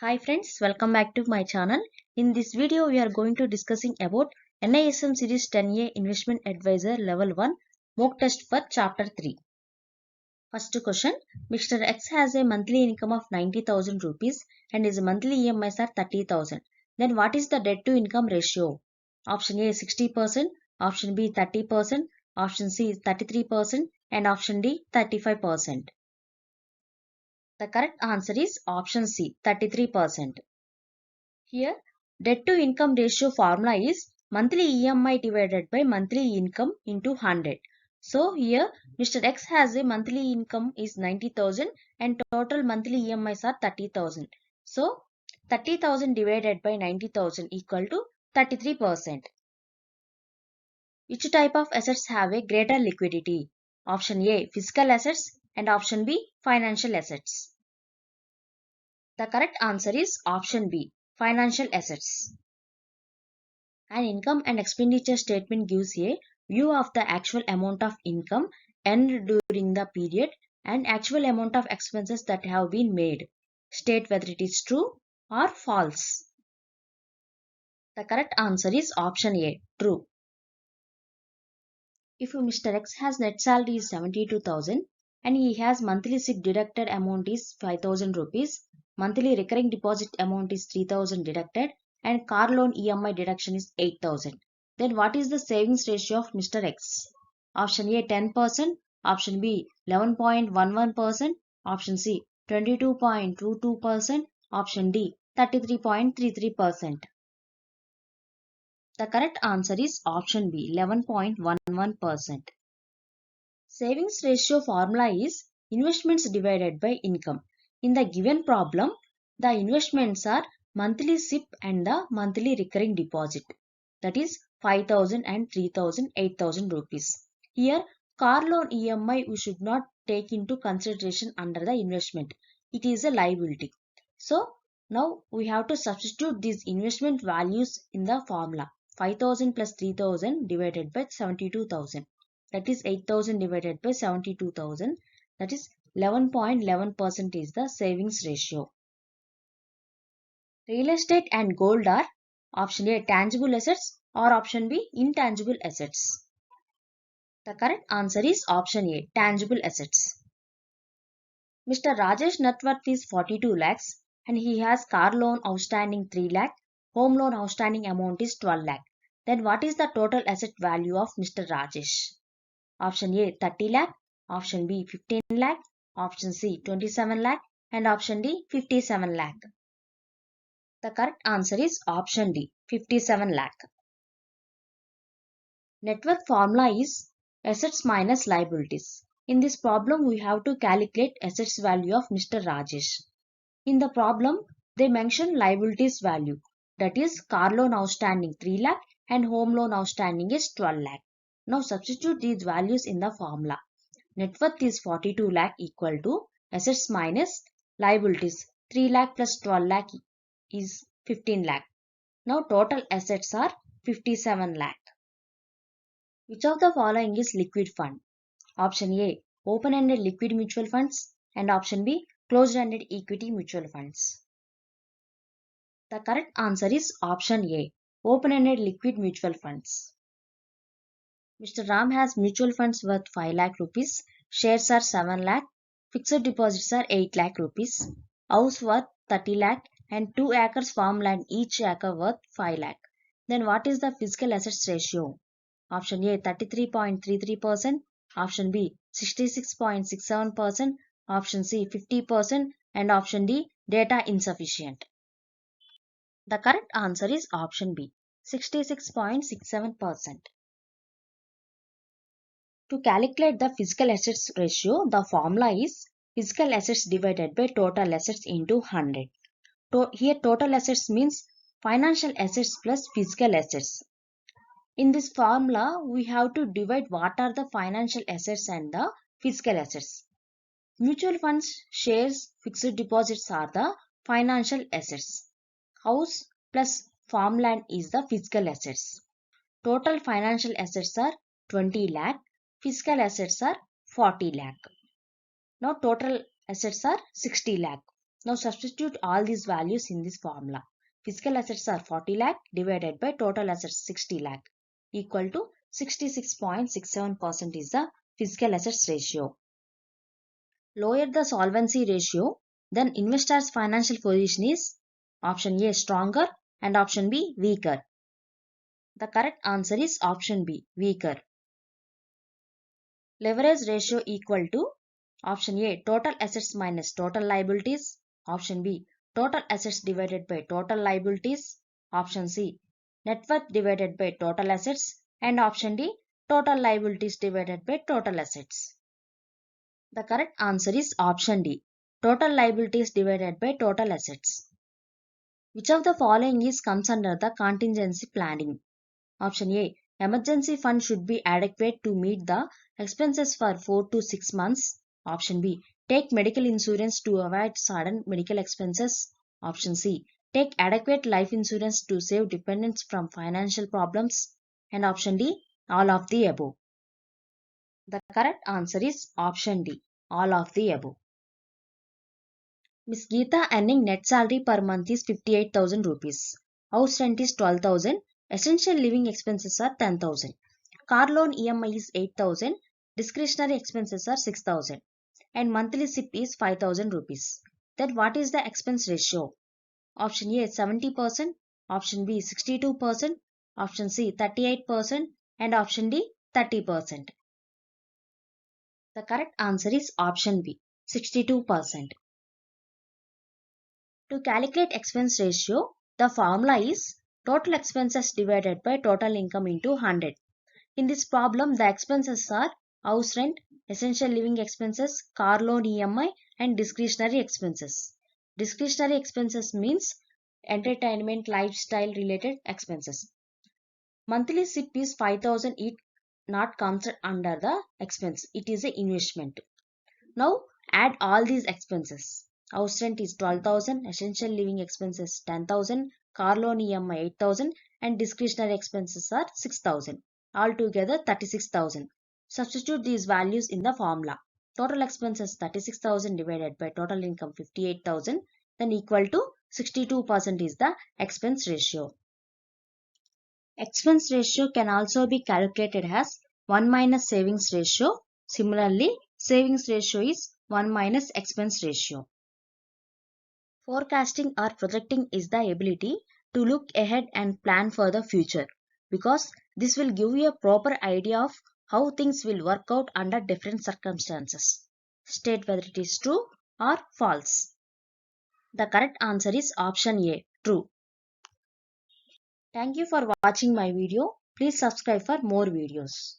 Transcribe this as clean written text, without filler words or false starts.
Hi friends, welcome back to my channel. In this video, we are going to discussing about NISM Series 10A Investment Advisor Level 1 mock test for Chapter 3. First question, Mr. X has a monthly income of 90,000 rupees and his monthly EMIs are 30,000. Then what is the debt to income ratio? Option A 60%, option B 30%, option C 33% and option D 35%. The correct answer is option C 33%. Here, debt to income ratio formula is monthly EMI divided by monthly income into 100. So here Mr. X has a monthly income is 90,000 and total monthly EMIs are 30,000. So 30,000 divided by 90,000 equal to 33%. Which type of assets have a greater liquidity? Option A physical assets and option B financial assets. The correct answer is option B financial assets. An income and expenditure statement gives a view of the actual amount of income earned during the period and actual amount of expenses that have been made. State whether it is true or false. The correct answer is option A, true. If Mr. X has net salary is 72,000 and he has monthly sick deducted amount is 5,000 rupees, monthly recurring deposit amount is 3,000 deducted and car loan EMI deduction is 8,000. Then what is the savings ratio of Mr. X? Option A 10%, option B 11.11%, option C 22.22%, option D 33.33%. The correct answer is option B 11.11%. Savings ratio formula is investments divided by income. In the given problem, the investments are monthly SIP and the monthly recurring deposit. That is 5,000 and 3,000, 8,000 rupees. Here, car loan EMI we should not take into consideration under the investment. It is a liability. So, now we have to substitute these investment values in the formula. 5,000 plus 3,000 divided by 72,000. That is 8,000 divided by 72,000. That is 11.11% is the savings ratio. Real estate and gold are option A tangible assets or option B intangible assets. The correct answer is option A tangible assets. Mr. Rajesh net worth is 42 lakhs and he has car loan outstanding 3 lakh, home loan outstanding amount is 12 lakh. Then what is the total asset value of Mr. Rajesh? Option A 30 lakh, option B 15 lakh, option C 27 lakh and option D 57 lakh. The correct answer is option D 57 lakh. Net worth formula is assets minus liabilities. In this problem we have to calculate assets value of Mr. Rajesh. In the problem they mention liabilities value, that is car loan outstanding 3 lakh and home loan outstanding is 12 lakh. Now substitute these values in the formula. Net worth is 42 lakh equal to assets minus liabilities 3 lakh plus 12 lakh is 15 lakh. Now total assets are 57 lakh. Which of the following is liquid fund? Option A open-ended liquid mutual funds and option B closed-ended equity mutual funds. The correct answer is option A open-ended liquid mutual funds. Mr. Ram has mutual funds worth 5 lakh rupees, shares are 7 lakh, fixed deposits are 8 lakh rupees, house worth 30 lakh and 2 acres farmland each acre worth 5 lakh. Then what is the physical assets ratio? Option A 33.33%, option B 66.67%, option C 50% and option D data insufficient. The correct answer is option B 66.67%. To calculate the physical assets ratio, the formula is physical assets divided by total assets into 100. Here total assets means financial assets plus physical assets. In this formula, we have to divide what are the financial assets and the physical assets. Mutual funds, shares, fixed deposits are the financial assets. House plus farmland is the physical assets. Total financial assets are 20 lakh. Physical assets are 40 lakh. Now total assets are 60 lakh. Now substitute all these values in this formula. Physical assets are 40 lakh divided by total assets 60 lakh equal to 66.67% is the physical assets ratio. Lower the solvency ratio, then investor's financial position is option A stronger and option B weaker. The correct answer is option B weaker. Leverage ratio equal to option A total assets minus total liabilities, option B total assets divided by total liabilities, option C net worth divided by total assets, and option D total liabilities divided by total assets. The correct answer is option D total liabilities divided by total assets. Which of the following is comes under the contingency planning? Option A. Emergency fund should be adequate to meet the expenses for 4 to 6 months. Option B. Take medical insurance to avoid sudden medical expenses. Option C. Take adequate life insurance to save dependents from financial problems. And option D. All of the above. The correct answer is option D. All of the above. Miss Geeta earning net salary per month is 58,000 rupees. House rent is 12,000. Essential living expenses are 10,000. Car loan EMI is 8,000. Discretionary expenses are 6,000. And monthly SIP is 5,000 rupees. Then what is the expense ratio? Option A 70%, option B 62%, option C 38%, and option D 30%. The correct answer is option B 62%. To calculate expense ratio, the formula is total expenses divided by total income into 100. In this problem, the expenses are house rent, essential living expenses, car loan EMI, and discretionary expenses. Discretionary expenses means entertainment, lifestyle related expenses. Monthly SIP is 5,000, it not comes under the expense. It is an investment. Now add all these expenses. House rent is 12,000, essential living expenses 10,000, car loan EMI 8,000, and discretionary expenses are 6,000. Altogether 36,000. Substitute these values in the formula. Total expenses 36,000 divided by total income 58,000, then equal to 62% is the expense ratio. Expense ratio can also be calculated as 1 minus savings ratio. Similarly, savings ratio is 1 minus expense ratio. Forecasting or projecting is the ability to look ahead and plan for the future, because this will give you a proper idea of how things will work out under different circumstances. State whether it is true or false. The correct answer is option A, true. Thank you for watching my video. Please subscribe for more videos.